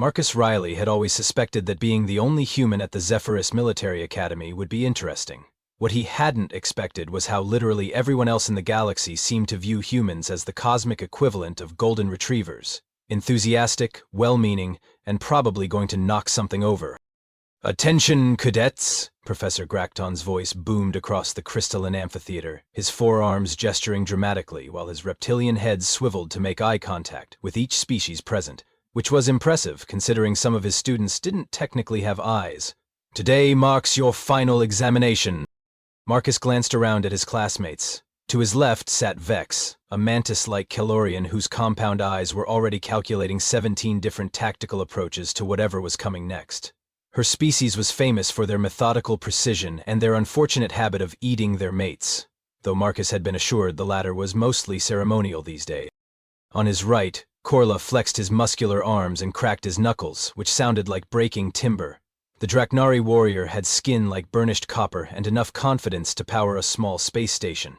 Marcus Riley had always suspected that being the only human at the Zephyrus Military Academy would be interesting. What he hadn't expected was how literally everyone else in the galaxy seemed to view humans as the cosmic equivalent of golden retrievers. Enthusiastic, well-meaning, and probably going to knock something over. "Attention, cadets!" Professor Gracton's voice boomed across the crystalline amphitheater, his forearms gesturing dramatically while his reptilian head swiveled to make eye contact with each species present, which was impressive considering some of his students didn't technically have eyes. "Today marks your final examination." Marcus glanced around at his classmates. To his left sat Vex, a mantis-like Calorian whose compound eyes were already calculating 17 different tactical approaches to whatever was coming next. Her species was famous for their methodical precision and their unfortunate habit of eating their mates, though Marcus had been assured the latter was mostly ceremonial these days. On his right, Korla flexed his muscular arms and cracked his knuckles, which sounded like breaking timber. The Draknari warrior had skin like burnished copper and enough confidence to power a small space station.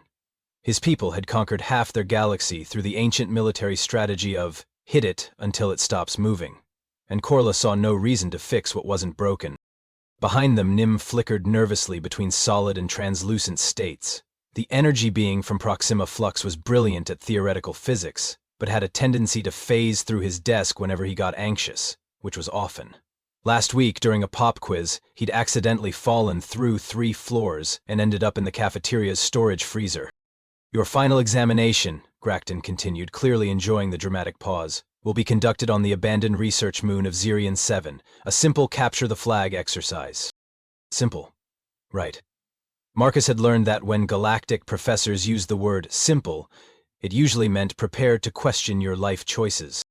His people had conquered half their galaxy through the ancient military strategy of hit it until it stops moving, and Korla saw no reason to fix what wasn't broken. Behind them, Nim flickered nervously between solid and translucent states. The energy being from Proxima Flux was brilliant at theoretical physics, but had a tendency to phase through his desk whenever he got anxious, which was often. Last week, during a pop quiz, he'd accidentally fallen through 3 floors and ended up in the cafeteria's storage freezer. "Your final examination," Gracton continued, clearly enjoying the dramatic pause, "will be conducted on the abandoned research moon of Zirion 7, a simple capture-the-flag exercise." Simple. Right. Marcus had learned that when galactic professors used the word simple, it usually meant prepare to question your life choices.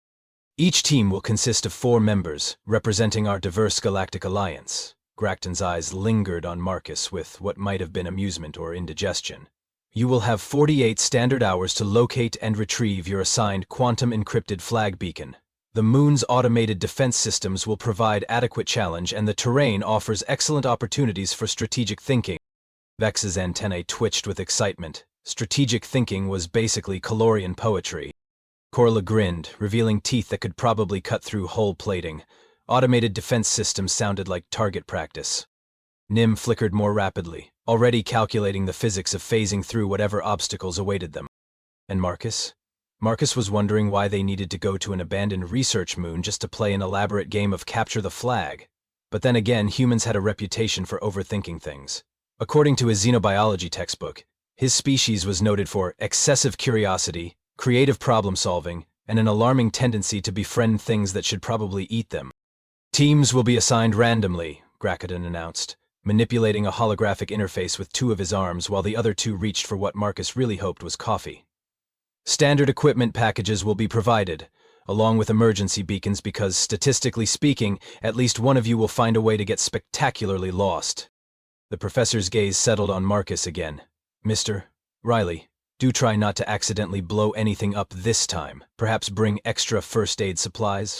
"Each team will consist of 4 members, representing our diverse galactic alliance." Gracton's eyes lingered on Marcus with what might have been amusement or indigestion. "You will have 48 standard hours to locate and retrieve your assigned quantum-encrypted flag beacon. The moon's automated defense systems will provide adequate challenge, and the terrain offers excellent opportunities for strategic thinking." Vex's antennae twitched with excitement. Strategic thinking was basically Calorian poetry. Korla grinned, revealing teeth that could probably cut through hull plating. Automated defense systems sounded like target practice. Nim flickered more rapidly, already calculating the physics of phasing through whatever obstacles awaited them. And Marcus? Marcus was wondering why they needed to go to an abandoned research moon just to play an elaborate game of capture the flag. But then again, humans had a reputation for overthinking things. According to his xenobiology textbook, his species was noted for excessive curiosity, creative problem-solving, and an alarming tendency to befriend things that should probably eat them. "Teams will be assigned randomly," Gracton announced, manipulating a holographic interface with 2 of his arms while the other 2 reached for what Marcus really hoped was coffee. "Standard equipment packages will be provided, along with emergency beacons because, statistically speaking, at least one of you will find a way to get spectacularly lost." The professor's gaze settled on Marcus again. "Mr. Riley, do try not to accidentally blow anything up this time. Perhaps bring extra first aid supplies."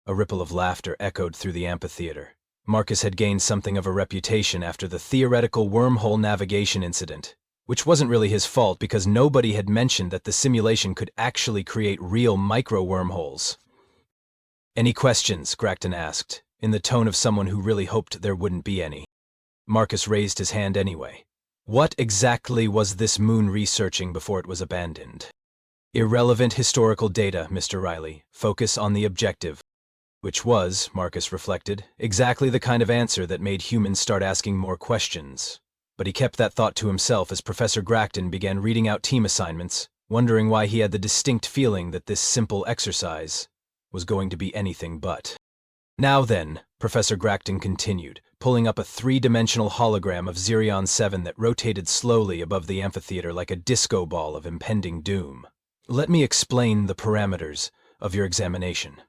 A ripple of laughter echoed through the amphitheater. Marcus had gained something of a reputation after the theoretical wormhole navigation incident, which wasn't really his fault because nobody had mentioned that the simulation could actually create real micro-wormholes. "Any questions?" Gracton asked, in the tone of someone who really hoped there wouldn't be any. Marcus raised his hand anyway. "What exactly was this moon researching before it was abandoned?" "Irrelevant historical data, Mr. Riley. Focus on the objective." Which was, Marcus reflected, exactly the kind of answer that made humans start asking more questions. But he kept that thought to himself as Professor Gracton began reading out team assignments, wondering why he had the distinct feeling that this simple exercise was going to be anything but. "Now then," Professor Gracton continued, pulling up a 3-dimensional hologram of Zirion 7 that rotated slowly above the amphitheater like a disco ball of impending doom. "Let me explain the parameters of your examination."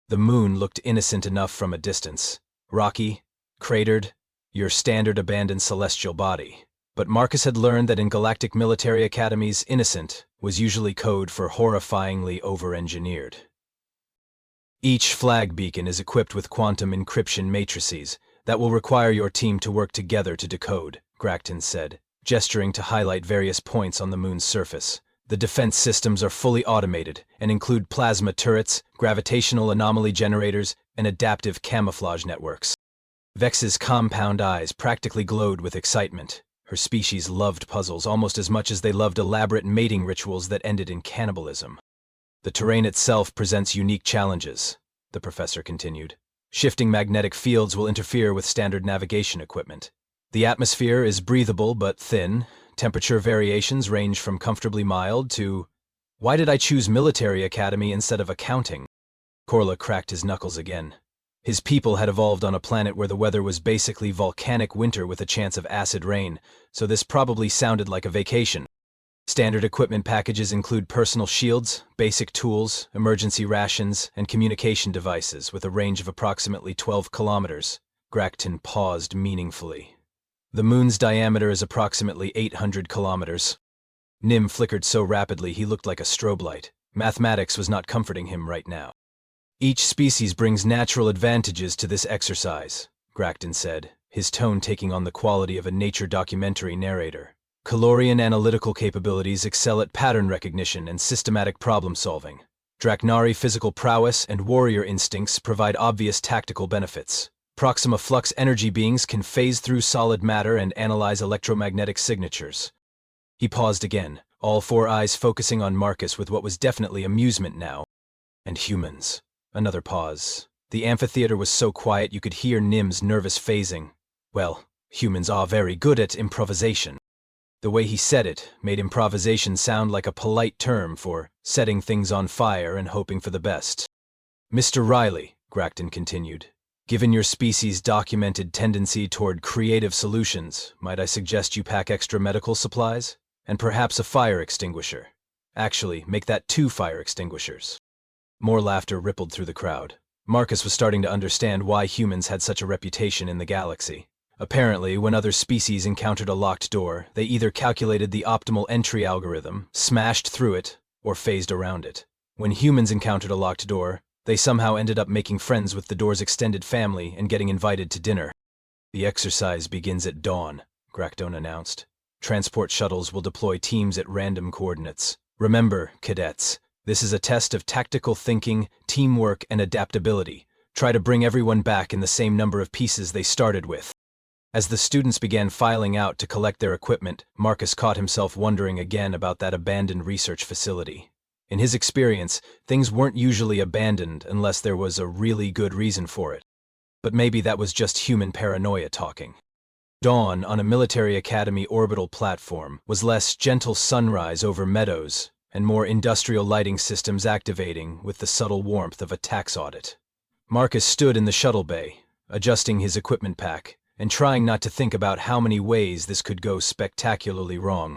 The moon looked innocent enough from a distance. Rocky, cratered, your standard abandoned celestial body. But Marcus had learned that in galactic military academies, innocent was usually code for horrifyingly over-engineered. "Each flag beacon is equipped with quantum encryption matrices that will require your team to work together to decode," Gracton said, gesturing to highlight various points on the moon's surface. "The defense systems are fully automated and include plasma turrets, gravitational anomaly generators, and adaptive camouflage networks. Vex's compound eyes practically glowed with excitement. Her species loved puzzles almost as much as they loved elaborate mating rituals that ended in cannibalism. The terrain itself presents unique challenges, the professor continued. Shifting magnetic fields will interfere with standard navigation equipment. The atmosphere is breathable but thin. Temperature variations range from comfortably mild to... Why did I choose military academy instead of accounting? Korla cracked his knuckles again. His people had evolved on a planet where the weather was basically volcanic winter with a chance of acid rain, so this probably sounded like a vacation. Standard equipment packages include personal shields, basic tools, emergency rations, and communication devices with a range of approximately 12 kilometers. Grakton paused meaningfully. The moon's diameter is approximately 800 kilometers. Nim flickered so rapidly he looked like a strobe light. Mathematics was not comforting him right now. Each species brings natural advantages to this exercise, Grakton said, his tone taking on the quality of a nature documentary narrator. Calorian analytical capabilities excel at pattern recognition and systematic problem-solving. Draknari physical prowess and warrior instincts provide obvious tactical benefits. Proxima flux energy beings can phase through solid matter and analyze electromagnetic signatures. He paused again, all four eyes focusing on Marcus with what was definitely amusement now. And humans. Another pause. The amphitheater was so quiet you could hear Nim's nervous phasing. Well, humans are very good at improvisation. The way he said it made improvisation sound like a polite term for setting things on fire and hoping for the best. Mr. Riley, Grakton continued, given your species' documented tendency toward creative solutions, might I suggest you pack extra medical supplies? And perhaps a fire extinguisher. Actually, make that 2 fire extinguishers. More laughter rippled through the crowd. Marcus was starting to understand why humans had such a reputation in the galaxy. Apparently, when other species encountered a locked door, they either calculated the optimal entry algorithm, smashed through it, or phased around it. When humans encountered a locked door, they somehow ended up making friends with the door's extended family and getting invited to dinner. The exercise begins at dawn, Grakton announced. Transport shuttles will deploy teams at random coordinates. Remember, cadets, this is a test of tactical thinking, teamwork, and adaptability. Try to bring everyone back in the same number of pieces they started with. As the students began filing out to collect their equipment, Marcus caught himself wondering again about that abandoned research facility. In his experience, things weren't usually abandoned unless there was a really good reason for it. But maybe that was just human paranoia talking. Dawn on a military academy orbital platform was less gentle sunrise over meadows and more industrial lighting systems activating with the subtle warmth of a tax audit. Marcus stood in the shuttle bay, adjusting his equipment pack, and trying not to think about how many ways this could go spectacularly wrong.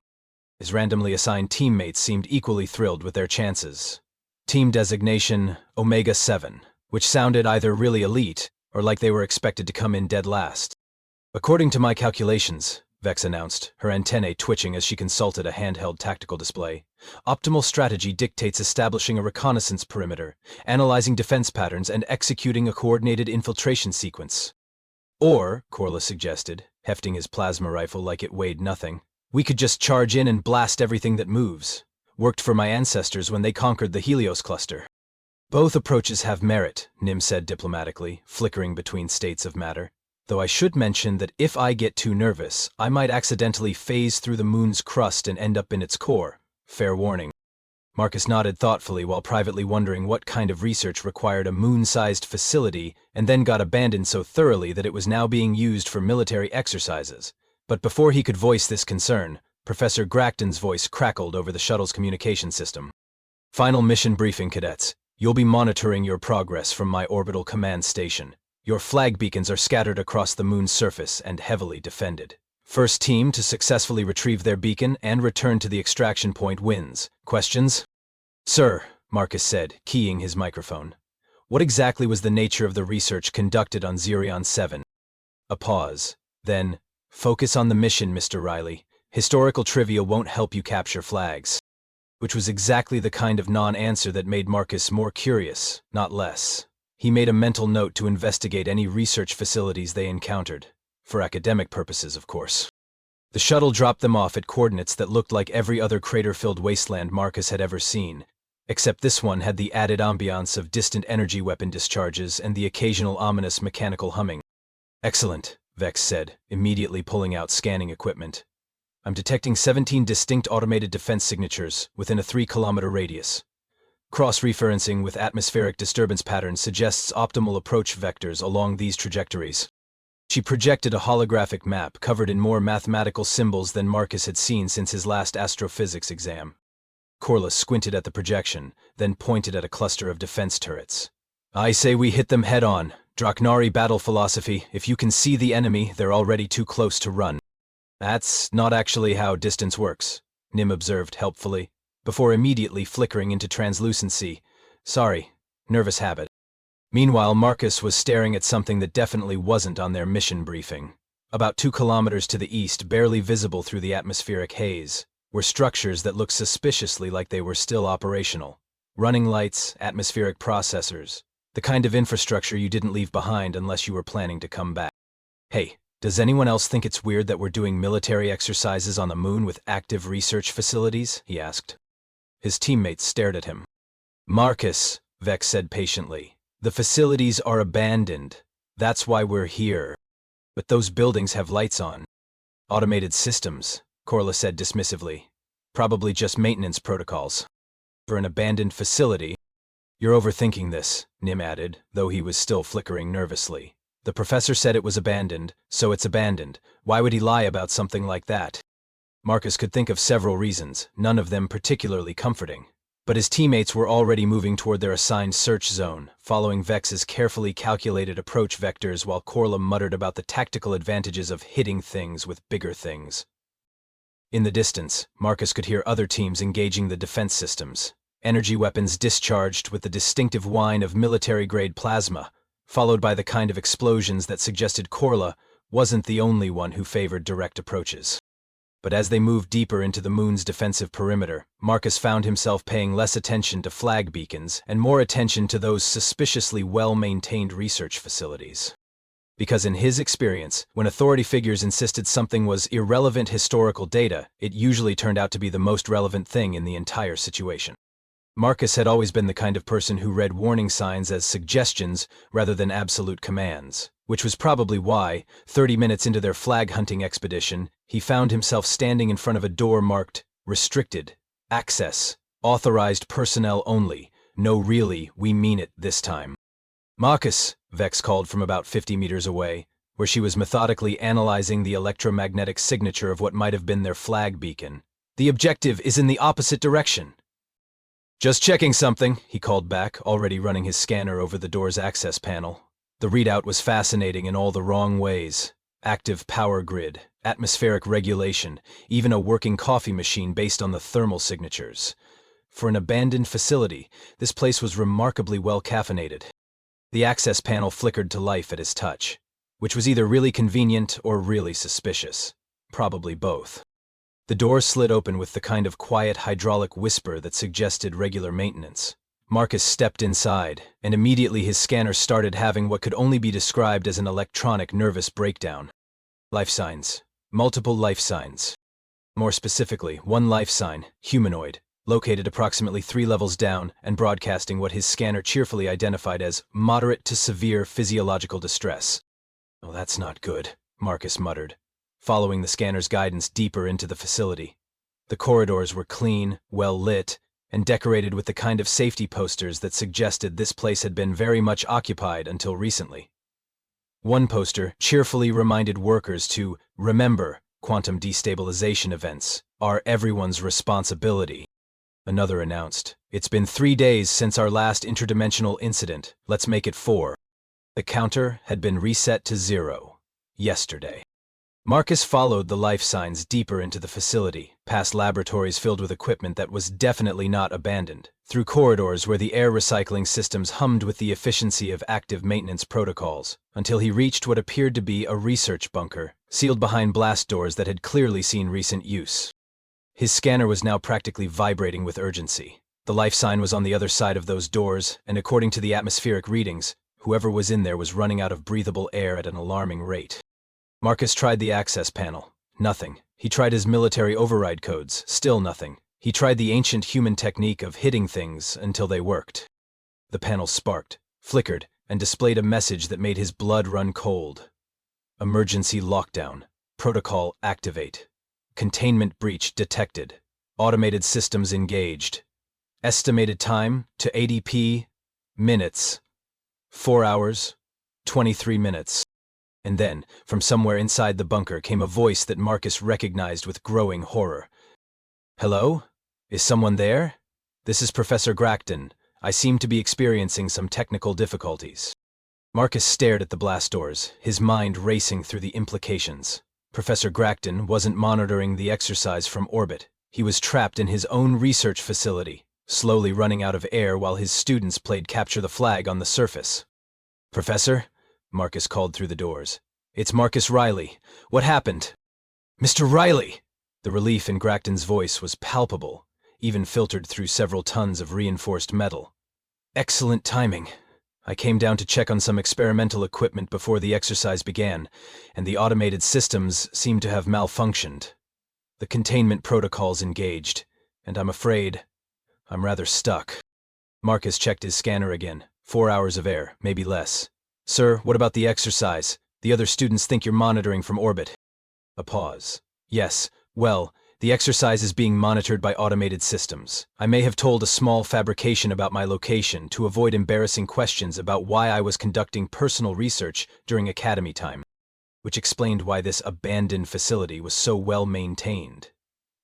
His randomly assigned teammates seemed equally thrilled with their chances. Team designation, Omega-7, which sounded either really elite or like they were expected to come in dead last. According to my calculations, Vex announced, her antennae twitching as she consulted a handheld tactical display, optimal strategy dictates establishing a reconnaissance perimeter, analyzing defense patterns, and executing a coordinated infiltration sequence. Or, Korla suggested, hefting his plasma rifle like it weighed nothing, we could just charge in and blast everything that moves. Worked for my ancestors when they conquered the Helios cluster. Both approaches have merit, Nim said diplomatically, flickering between states of matter. Though I should mention that if I get too nervous, I might accidentally phase through the moon's crust and end up in its core. Fair warning. Marcus nodded thoughtfully while privately wondering what kind of research required a moon-sized facility and then got abandoned so thoroughly that it was now being used for military exercises. But before he could voice this concern, Professor Grakton's voice crackled over the shuttle's communication system. Final mission briefing, cadets. You'll be monitoring your progress from my orbital command station. Your flag beacons are scattered across the moon's surface and heavily defended. First team to successfully retrieve their beacon and return to the extraction point wins. Questions? Sir, Marcus said, keying his microphone. What exactly was the nature of the research conducted on Xerion 7? A pause. Then, focus on the mission, Mr. Riley. Historical trivia won't help you capture flags. Which was exactly the kind of non-answer that made Marcus more curious, not less. He made a mental note to investigate any research facilities they encountered. For academic purposes, of course. The shuttle dropped them off at coordinates that looked like every other crater-filled wasteland Marcus had ever seen. Except this one had the added ambiance of distant energy weapon discharges and the occasional ominous mechanical humming. "Excellent," Vex said, immediately pulling out scanning equipment. "I'm detecting 17 distinct automated defense signatures within a 3-kilometer radius. Cross-referencing with atmospheric disturbance patterns suggests optimal approach vectors along these trajectories." She projected a holographic map covered in more mathematical symbols than Marcus had seen since his last astrophysics exam. Corliss squinted at the projection, then pointed at a cluster of defense turrets. "I say we hit them head-on. Draknari battle philosophy: if you can see the enemy, they're already too close to run." "That's not actually how distance works," Nim observed helpfully, before immediately flickering into translucency. "Sorry, nervous habit." Meanwhile, Marcus was staring at something that definitely wasn't on their mission briefing. About 2 kilometers to the east, barely visible through the atmospheric haze, were structures that looked suspiciously like they were still operational. Running lights, atmospheric processors, the kind of infrastructure you didn't leave behind unless you were planning to come back. "Hey, does anyone else think it's weird that we're doing military exercises on the moon with active research facilities?" he asked. His teammates stared at him. "Marcus," Vex said patiently, "the facilities are abandoned. That's why we're here." "But those buildings have lights on." "Automated systems," Corliss said dismissively. "Probably just maintenance protocols." "For an abandoned facility?" "You're overthinking this," Nim added, though he was still flickering nervously. "The professor said it was abandoned, so it's abandoned. Why would he lie about something like that?" Marcus could think of several reasons, none of them particularly comforting. But his teammates were already moving toward their assigned search zone, following Vex's carefully calculated approach vectors while Corla muttered about the tactical advantages of hitting things with bigger things. In the distance, Marcus could hear other teams engaging the defense systems. Energy weapons discharged with the distinctive whine of military-grade plasma, followed by the kind of explosions that suggested Corla wasn't the only one who favored direct approaches. But as they moved deeper into the moon's defensive perimeter, Marcus found himself paying less attention to flag beacons and more attention to those suspiciously well-maintained research facilities. Because in his experience, when authority figures insisted something was irrelevant historical data, it usually turned out to be the most relevant thing in the entire situation. Marcus had always been the kind of person who read warning signs as suggestions rather than absolute commands, which was probably why, 30 minutes into their flag-hunting expedition, he found himself standing in front of a door marked "Restricted, Access, Authorized Personnel Only, No really, we mean it this time." "Marcus," Vex called from about 50 meters away, where she was methodically analyzing the electromagnetic signature of what might have been their flag beacon. "The objective is in the opposite direction." "Just checking something," he called back, already running his scanner over the door's access panel. The readout was fascinating in all the wrong ways. Active power grid, atmospheric regulation, even a working coffee machine based on the thermal signatures. For an abandoned facility, this place was remarkably well caffeinated. The access panel flickered to life at his touch, which was either really convenient or really suspicious. Probably both. The door slid open with the kind of quiet hydraulic whisper that suggested regular maintenance. Marcus stepped inside, and immediately his scanner started having what could only be described as an electronic nervous breakdown. Life signs. Multiple life signs. More specifically, one life sign, humanoid, located approximately 3 levels down and broadcasting what his scanner cheerfully identified as moderate to severe physiological distress. "Oh, that's not good," Marcus muttered, following the scanner's guidance deeper into the facility. The corridors were clean, well lit, and decorated with the kind of safety posters that suggested this place had been very much occupied until recently. One poster cheerfully reminded workers to remember quantum destabilization events are everyone's responsibility. Another announced, "It's been 3 days since our last interdimensional incident. Let's make it 4. The counter had been reset to 0. Yesterday. Marcus followed the life signs deeper into the facility, past laboratories filled with equipment that was definitely not abandoned, through corridors where the air recycling systems hummed with the efficiency of active maintenance protocols, until he reached what appeared to be a research bunker, sealed behind blast doors that had clearly seen recent use. His scanner was now practically vibrating with urgency. The life sign was on the other side of those doors, and according to the atmospheric readings, whoever was in there was running out of breathable air at an alarming rate. Marcus tried the access panel. Nothing. He tried his military override codes. Still nothing. He tried the ancient human technique of hitting things until they worked. The panel sparked, flickered, and displayed a message that made his blood run cold. Emergency lockdown. Protocol activate. Containment breach detected. Automated systems engaged. Estimated time to ADP minutes. 4 hours, 23 minutes. And then, from somewhere inside the bunker came a voice that Marcus recognized with growing horror. Hello? Is someone there? This is Professor Gracton. I seem to be experiencing some technical difficulties. Marcus stared at the blast doors, his mind racing through the implications. Professor Gracton wasn't monitoring the exercise from orbit. He was trapped in his own research facility, slowly running out of air while his students played capture the flag on the surface. Professor? Marcus called through the doors. It's Marcus Riley. What happened? Mr. Riley! The relief in Gracton's voice was palpable, even filtered through several tons of reinforced metal. Excellent timing. I came down to check on some experimental equipment before the exercise began, and the automated systems seemed to have malfunctioned. The containment protocols engaged, and I'm afraid I'm rather stuck. Marcus checked his scanner again. 4 hours of air, maybe less. Sir, what about the exercise? The other students think you're monitoring from orbit. A pause. Yes, well, the exercise is being monitored by automated systems. I may have told a small fabrication about my location to avoid embarrassing questions about why I was conducting personal research during academy time, which explained why this abandoned facility was so well maintained.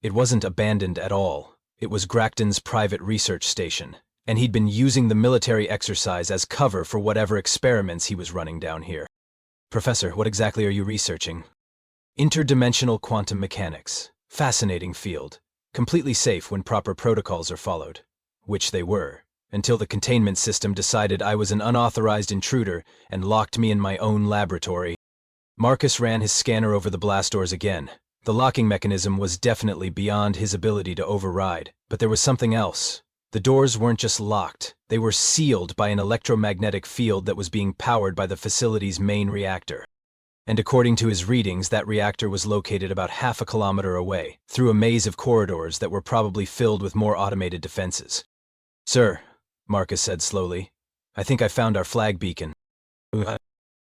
It wasn't abandoned at all. It was Gracton's private research station, and he'd been using the military exercise as cover for whatever experiments he was running down here. Professor, what exactly are you researching? Interdimensional quantum mechanics. Fascinating field. Completely safe when proper protocols are followed. Which they were, until the containment system decided I was an unauthorized intruder and locked me in my own laboratory. Marcus ran his scanner over the blast doors again. The locking mechanism was definitely beyond his ability to override, but there was something else. The doors weren't just locked, they were sealed by an electromagnetic field that was being powered by the facility's main reactor. And according to his readings, that reactor was located about half a kilometer away, through a maze of corridors that were probably filled with more automated defenses. Sir, Marcus said slowly, I think I found our flag beacon.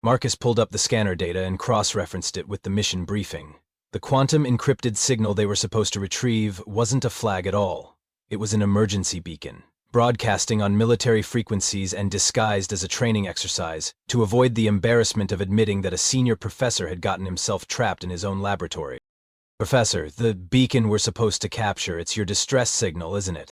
Marcus pulled up the scanner data and cross-referenced it with the mission briefing. The quantum encrypted signal they were supposed to retrieve wasn't a flag at all. It was an emergency beacon, broadcasting on military frequencies and disguised as a training exercise to avoid the embarrassment of admitting that a senior professor had gotten himself trapped in his own laboratory. Professor, the beacon we're supposed to capture, it's your distress signal, isn't it?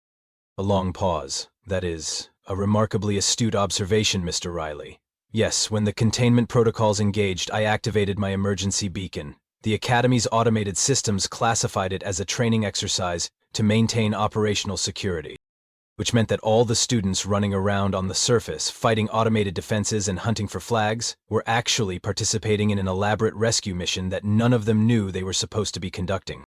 A long pause. That is, a remarkably astute observation, Mr. Riley. Yes, when the containment protocols engaged, I activated my emergency beacon. The Academy's automated systems classified it as a training exercise to maintain operational security, which meant that all the students running around on the surface, fighting automated defenses and hunting for flags, were actually participating in an elaborate rescue mission that none of them knew they were supposed to be conducting.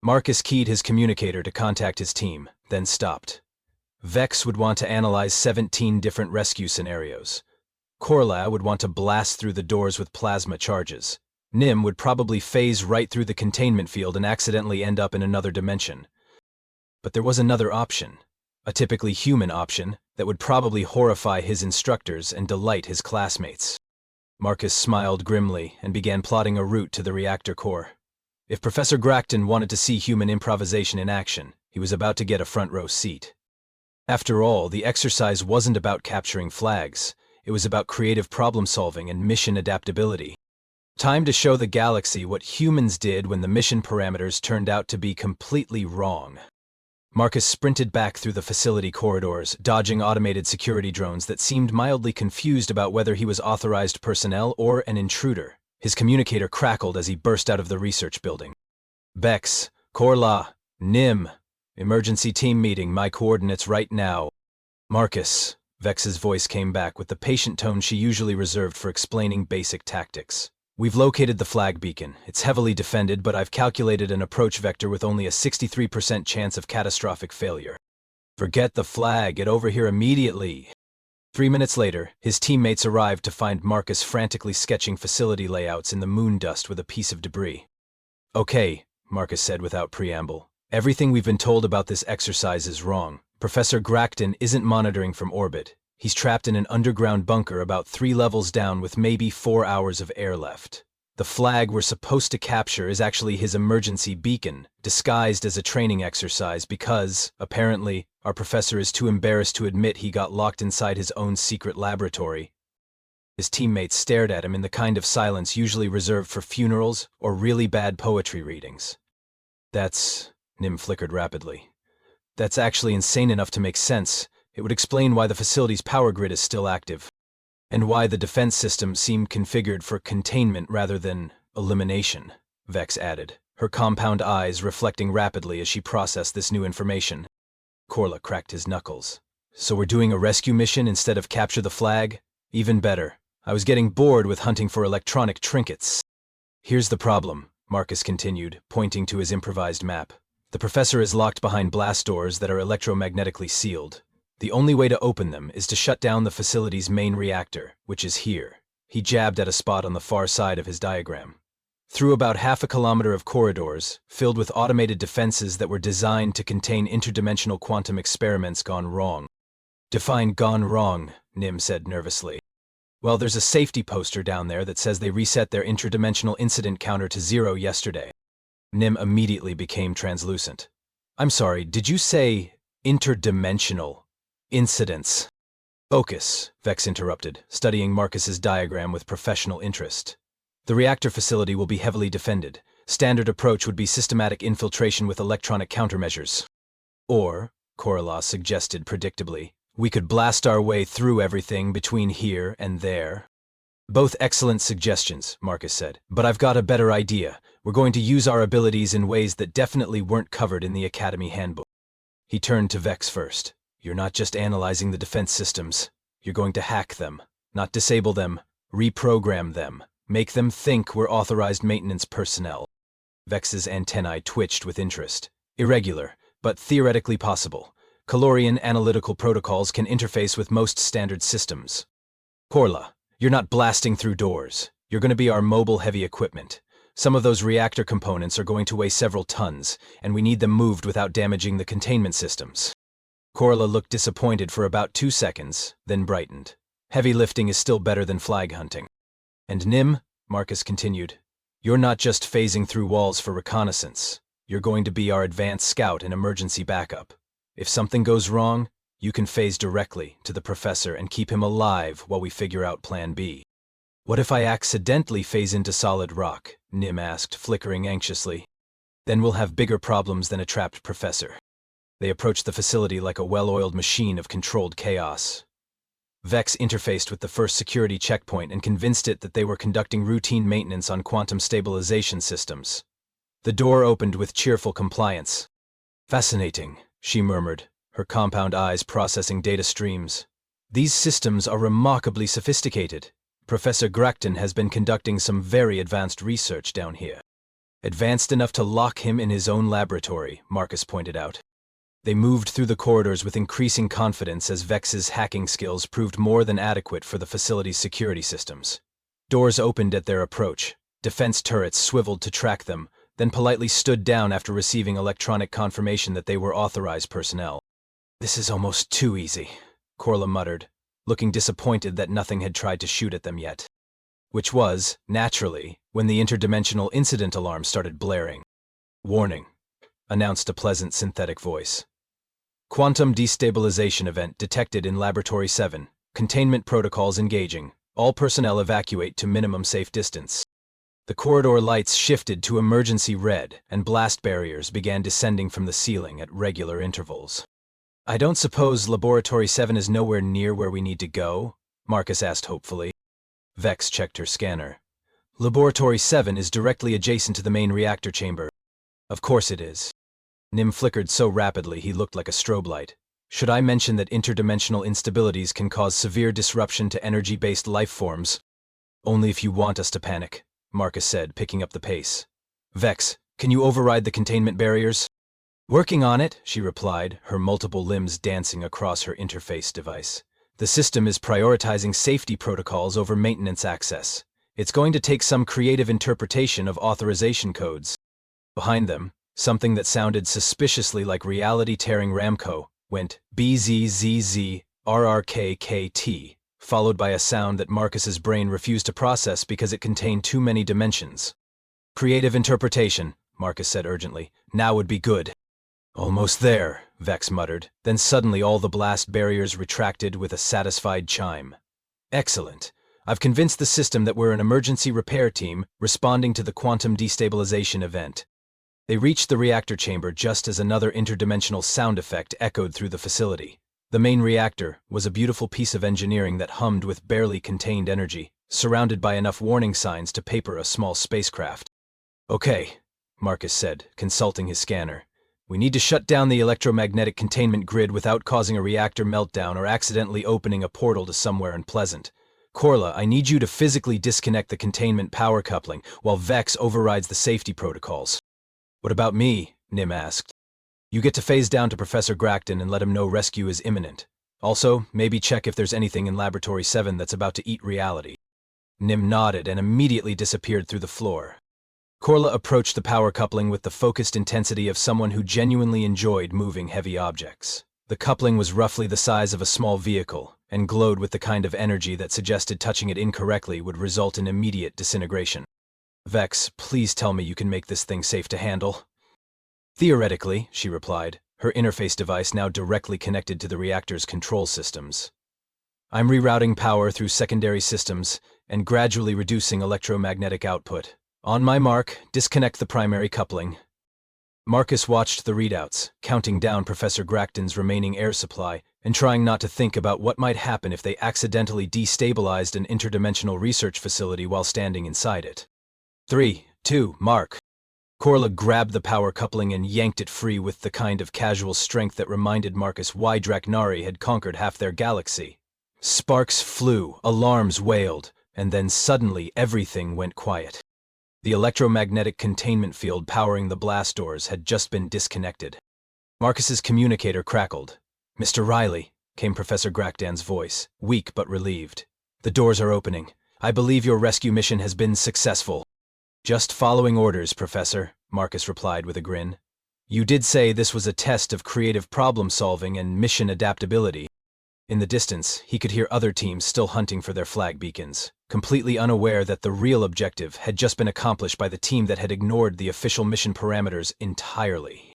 Marcus keyed his communicator to contact his team, then stopped. Vex would want to analyze 17 different rescue scenarios. Korla would want to blast through the doors with plasma charges. Nim would probably phase right through the containment field and accidentally end up in another dimension. But there was another option. A typically human option that would probably horrify his instructors and delight his classmates. Marcus smiled grimly and began plotting a route to the reactor core. If Professor Gracton wanted to see human improvisation in action, he was about to get a front-row seat. After all, the exercise wasn't about capturing flags. It was about creative problem-solving and mission adaptability. Time to show the galaxy what humans did when the mission parameters turned out to be completely wrong. Marcus sprinted back through the facility corridors, dodging automated security drones that seemed mildly confused about whether he was authorized personnel or an intruder. His communicator crackled as he burst out of the research building. Bex, Korla, Nim, emergency team meeting, my coordinates right now. Marcus, Vex's voice came back with the patient tone she usually reserved for explaining basic tactics. We've located the flag beacon. It's heavily defended, but I've calculated an approach vector with only a 63% chance of catastrophic failure. Forget the flag, get over here immediately. 3 minutes later, his teammates arrived to find Marcus frantically sketching facility layouts in the moon dust with a piece of debris. Okay, Marcus said without preamble. Everything we've been told about this exercise is wrong. Professor Gracton isn't monitoring from orbit. He's trapped in an underground bunker about 3 levels down with maybe 4 hours of air left. The flag we're supposed to capture is actually his emergency beacon, disguised as a training exercise because, apparently, our professor is too embarrassed to admit he got locked inside his own secret laboratory. His teammates stared at him in the kind of silence usually reserved for funerals or really bad poetry readings. Nim flickered rapidly. That's actually insane enough to make sense. It would explain why the facility's power grid is still active, and why the defense system seemed configured for containment rather than elimination, Vex added, her compound eyes reflecting rapidly as she processed this new information. Korla cracked his knuckles. So we're doing a rescue mission instead of capture the flag? Even better. I was getting bored with hunting for electronic trinkets. Here's the problem, Marcus continued, pointing to his improvised map. The professor is locked behind blast doors that are electromagnetically sealed. The only way to open them is to shut down the facility's main reactor, which is here. He jabbed at a spot on the far side of his diagram. Through about half a kilometer of corridors, filled with automated defenses that were designed to contain interdimensional quantum experiments gone wrong. Define gone wrong, Nim said nervously. Well, there's a safety poster down there that says they reset their interdimensional incident counter to 0 yesterday. Nim immediately became translucent. I'm sorry, did you say interdimensional incidents? Focus, Vex interrupted, studying Marcus's diagram with professional interest. The reactor facility will be heavily defended. Standard approach would be systematic infiltration with electronic countermeasures. Or, Korla suggested predictably, we could blast our way through everything between here and there. Both excellent suggestions, Marcus said, but I've got a better idea. We're going to use our abilities in ways that definitely weren't covered in the Academy handbook. He turned to Vex first. You're not just analyzing the defense systems. You're going to hack them, not disable them, reprogram them, make them think we're authorized maintenance personnel. Vex's antennae twitched with interest. Irregular, but theoretically possible. Calorian analytical protocols can interface with most standard systems. Korla, you're not blasting through doors. You're going to be our mobile heavy equipment. Some of those reactor components are going to weigh several tons, and we need them moved without damaging the containment systems. Korla looked disappointed for about 2 seconds, then brightened. Heavy lifting is still better than flag hunting. And Nim, Marcus continued, you're not just phasing through walls for reconnaissance. You're going to be our advanced scout and emergency backup. If something goes wrong, you can phase directly to the professor and keep him alive while we figure out Plan B. What if I accidentally phase into solid rock? Nim asked, flickering anxiously. Then we'll have bigger problems than a trapped professor. They approached the facility like a well-oiled machine of controlled chaos. Vex interfaced with the first security checkpoint and convinced it that they were conducting routine maintenance on quantum stabilization systems. The door opened with cheerful compliance. Fascinating, she murmured, her compound eyes processing data streams. These systems are remarkably sophisticated. Professor Gracton has been conducting some very advanced research down here. Advanced enough to lock him in his own laboratory, Marcus pointed out. They moved through the corridors with increasing confidence as Vex's hacking skills proved more than adequate for the facility's security systems. Doors opened at their approach. Defense turrets swiveled to track them, then politely stood down after receiving electronic confirmation that they were authorized personnel. This is almost too easy, Korla muttered, looking disappointed that nothing had tried to shoot at them yet. Which was, naturally, when the interdimensional incident alarm started blaring. Warning, announced a pleasant synthetic voice. Quantum destabilization event detected in Laboratory 7. Containment protocols engaging. All personnel evacuate to minimum safe distance. The corridor lights shifted to emergency red, and blast barriers began descending from the ceiling at regular intervals. I don't suppose Laboratory 7 is nowhere near where we need to go? Marcus asked hopefully. Vex checked her scanner. Laboratory 7 is directly adjacent to the main reactor chamber. Of course it is. Nim flickered so rapidly he looked like a strobe light. Should I mention that interdimensional instabilities can cause severe disruption to energy-based life forms? Only if you want us to panic, Marcus said, picking up the pace. Vex, can you override the containment barriers? Working on it, she replied, her multiple limbs dancing across her interface device. The system is prioritizing safety protocols over maintenance access. It's going to take some creative interpretation of authorization codes. Behind them, Something that sounded suspiciously like reality-tearing Ramco went BZZZRRKKT, followed by a sound that Marcus's brain refused to process because it contained too many dimensions. Creative interpretation, Marcus said urgently. Now would be good. Almost there, Vex muttered. Then suddenly all the blast barriers retracted with a satisfied chime. Excellent. I've convinced the system that we're an emergency repair team responding to the quantum destabilization event. They reached the reactor chamber just as another interdimensional sound effect echoed through the facility. The main reactor was a beautiful piece of engineering that hummed with barely contained energy, surrounded by enough warning signs to paper a small spacecraft. Okay, Marcus said, consulting his scanner. We need to shut down the electromagnetic containment grid without causing a reactor meltdown or accidentally opening a portal to somewhere unpleasant. Korla, I need you to physically disconnect the containment power coupling while Vex overrides the safety protocols. What about me? Nim asked. You get to phase down to Professor Gracton and let him know rescue is imminent. Also, maybe check if there's anything in Laboratory 7 that's about to eat reality. Nim nodded and immediately disappeared through the floor. Korla approached the power coupling with the focused intensity of someone who genuinely enjoyed moving heavy objects. The coupling was roughly the size of a small vehicle, and glowed with the kind of energy that suggested touching it incorrectly would result in immediate disintegration. Vex, please tell me you can make this thing safe to handle. Theoretically, she replied, her interface device now directly connected to the reactor's control systems. I'm rerouting power through secondary systems and gradually reducing electromagnetic output. On my mark, disconnect the primary coupling. Marcus watched the readouts, counting down Professor Gracton's remaining air supply and trying not to think about what might happen if they accidentally destabilized an interdimensional research facility while standing inside it. 3, 2, mark. Korla grabbed the power coupling and yanked it free with the kind of casual strength that reminded Marcus why Draknari had conquered half their galaxy. Sparks flew, alarms wailed, and then suddenly everything went quiet. The electromagnetic containment field powering the blast doors had just been disconnected. Marcus's communicator crackled. Mr. Riley, came Professor Gracton's voice, weak but relieved. The doors are opening. I believe your rescue mission has been successful. Just following orders, Professor, Marcus replied with a grin. You did say this was a test of creative problem-solving and mission adaptability. In the distance, he could hear other teams still hunting for their flag beacons, completely unaware that the real objective had just been accomplished by the team that had ignored the official mission parameters entirely.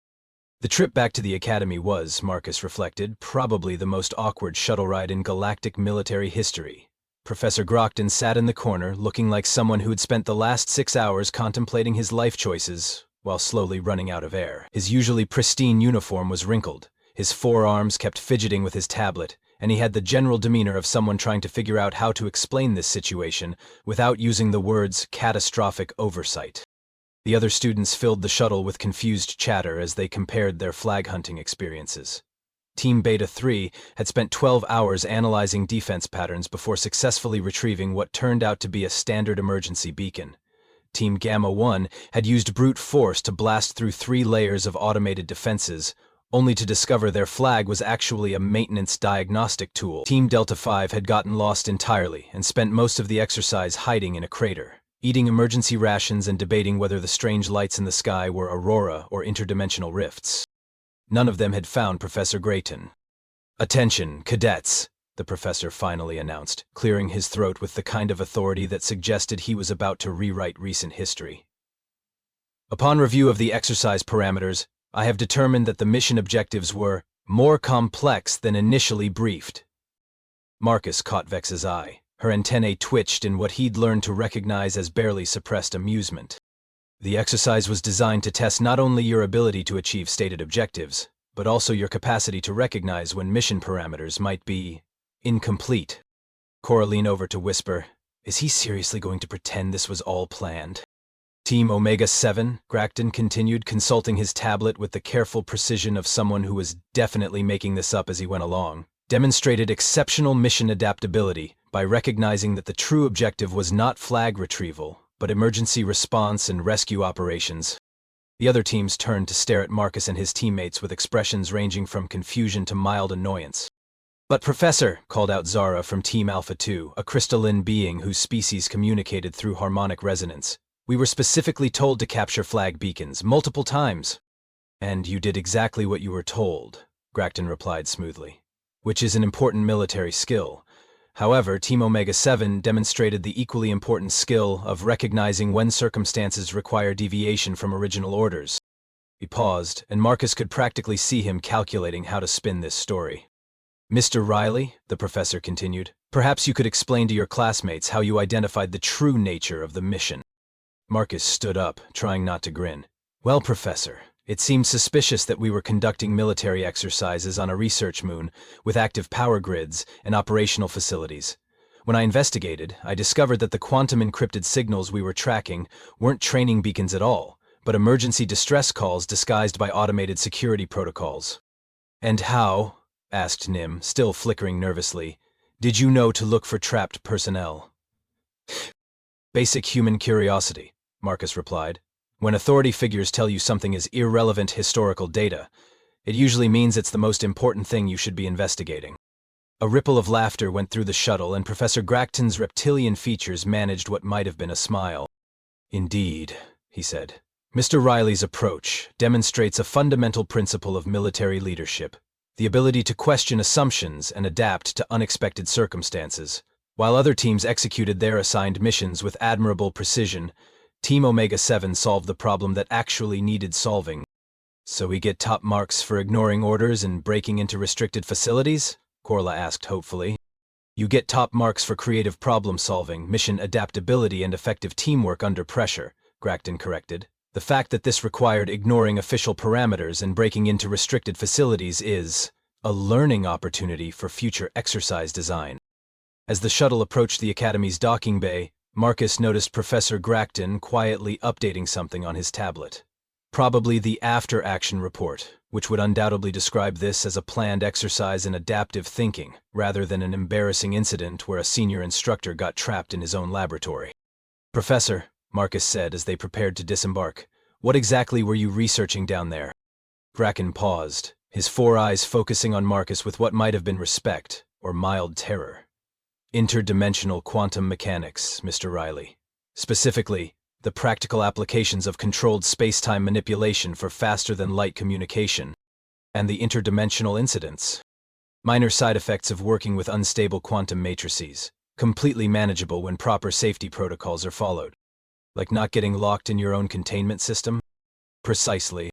The trip back to the Academy was, Marcus reflected, probably the most awkward shuttle ride in galactic military history. Professor Gracton sat in the corner, looking like someone who had spent the last 6 hours contemplating his life choices, while slowly running out of air. His usually pristine uniform was wrinkled, his forearms kept fidgeting with his tablet, and he had the general demeanor of someone trying to figure out how to explain this situation without using the words catastrophic oversight. The other students filled the shuttle with confused chatter as they compared their flag hunting experiences. Team Beta 3 had spent 12 hours analyzing defense patterns before successfully retrieving what turned out to be a standard emergency beacon. Team Gamma 1 had used brute force to blast through 3 layers of automated defenses, only to discover their flag was actually a maintenance diagnostic tool. Team Delta 5 had gotten lost entirely and spent most of the exercise hiding in a crater, eating emergency rations and debating whether the strange lights in the sky were aurora or interdimensional rifts. None of them had found Professor Gracton. Attention, cadets, the professor finally announced, clearing his throat with the kind of authority that suggested he was about to rewrite recent history. Upon review of the exercise parameters, I have determined that the mission objectives were more complex than initially briefed. Marcus caught Vex's eye. Her antennae twitched in what he'd learned to recognize as barely suppressed amusement. The exercise was designed to test not only your ability to achieve stated objectives, but also your capacity to recognize when mission parameters might be incomplete. Cora leaned over to whisper, "Is he seriously going to pretend this was all planned?" Team Omega 7, Gracton continued, consulting his tablet with the careful precision of someone who was definitely making this up as he went along, demonstrated exceptional mission adaptability by recognizing that the true objective was not flag retrieval, but emergency response and rescue operations. The other teams turned to stare at Marcus and his teammates with expressions ranging from confusion to mild annoyance. "But Professor," called out Zara from Team Alpha 2, a crystalline being whose species communicated through harmonic resonance, "we were specifically told to capture flag beacons multiple times." And you did exactly what you were told, Grakton replied smoothly, which is an important military skill. However, Team Omega-7 demonstrated the equally important skill of recognizing when circumstances require deviation from original orders. He paused, and Marcus could practically see him calculating how to spin this story. Mr. Riley, the professor continued, perhaps you could explain to your classmates how you identified the true nature of the mission. Marcus stood up, trying not to grin. Well, Professor, it seemed suspicious that we were conducting military exercises on a research moon with active power grids and operational facilities. When I investigated, I discovered that the quantum encrypted signals we were tracking weren't training beacons at all, but emergency distress calls disguised by automated security protocols. And how, asked Nim, still flickering nervously, did you know to look for trapped personnel? Basic human curiosity, Marcus replied. When authority figures tell you something is irrelevant historical data, it usually means it's the most important thing you should be investigating. A ripple of laughter went through the shuttle, and Professor Grakton's reptilian features managed what might have been a smile. Indeed, he said. Mr. Riley's approach demonstrates a fundamental principle of military leadership, the ability to question assumptions and adapt to unexpected circumstances. While other teams executed their assigned missions with admirable precision, Team Omega-7 solved the problem that actually needed solving. So we get top marks for ignoring orders and breaking into restricted facilities? Korla asked hopefully. You get top marks for creative problem solving, mission adaptability, and effective teamwork under pressure, Grakton corrected. The fact that this required ignoring official parameters and breaking into restricted facilities is a learning opportunity for future exercise design. As the shuttle approached the Academy's docking bay, Marcus noticed Professor Grakton quietly updating something on his tablet. Probably the after-action report, which would undoubtedly describe this as a planned exercise in adaptive thinking, rather than an embarrassing incident where a senior instructor got trapped in his own laboratory. Professor, Marcus said as they prepared to disembark, what exactly were you researching down there? Grakton paused, his four eyes focusing on Marcus with what might have been respect or mild terror. Interdimensional quantum mechanics, Mr. Riley. Specifically, the practical applications of controlled space-time manipulation for faster-than-light communication, and the interdimensional incidents. Minor side effects of working with unstable quantum matrices, completely manageable when proper safety protocols are followed. Like not getting locked in your own containment system? Precisely.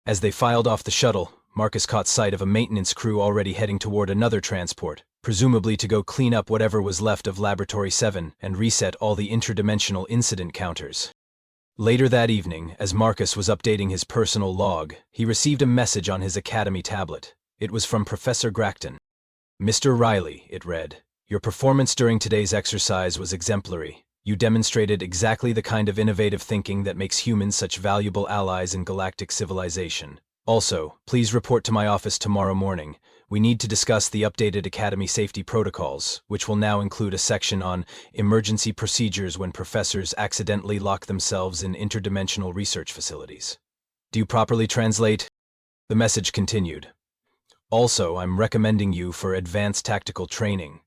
As they filed off the shuttle, Marcus caught sight of a maintenance crew already heading toward another transport, presumably to go clean up whatever was left of Laboratory 7 and reset all the interdimensional incident counters. Later that evening, as Marcus was updating his personal log, he received a message on his Academy tablet. It was from Professor Grakton. Mr. Riley, it read, your performance during today's exercise was exemplary. You demonstrated exactly the kind of innovative thinking that makes humans such valuable allies in galactic civilization. Also, please report to my office tomorrow morning. We need to discuss the updated Academy safety protocols, which will now include a section on emergency procedures when professors accidentally lock themselves in interdimensional research facilities. Do you properly translate? The message continued. Also, I'm recommending you for advanced tactical training.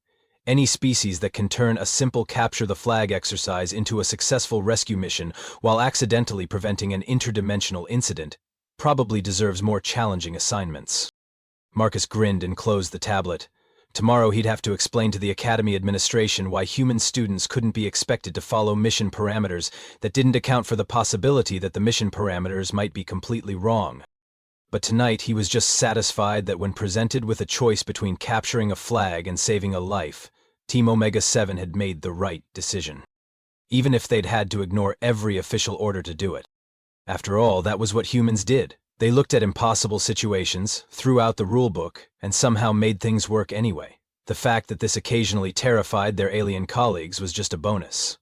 Any species that can turn a simple capture the flag exercise into a successful rescue mission while accidentally preventing an interdimensional incident probably deserves more challenging assignments. Marcus grinned and closed the tablet. Tomorrow he'd have to explain to the Academy administration why human students couldn't be expected to follow mission parameters that didn't account for the possibility that the mission parameters might be completely wrong. But tonight he was just satisfied that when presented with a choice between capturing a flag and saving a life, Team Omega-7 had made the right decision. Even if they'd had to ignore every official order to do it. After all, that was what humans did. They looked at impossible situations, threw out the rulebook, and somehow made things work anyway. The fact that this occasionally terrified their alien colleagues was just a bonus.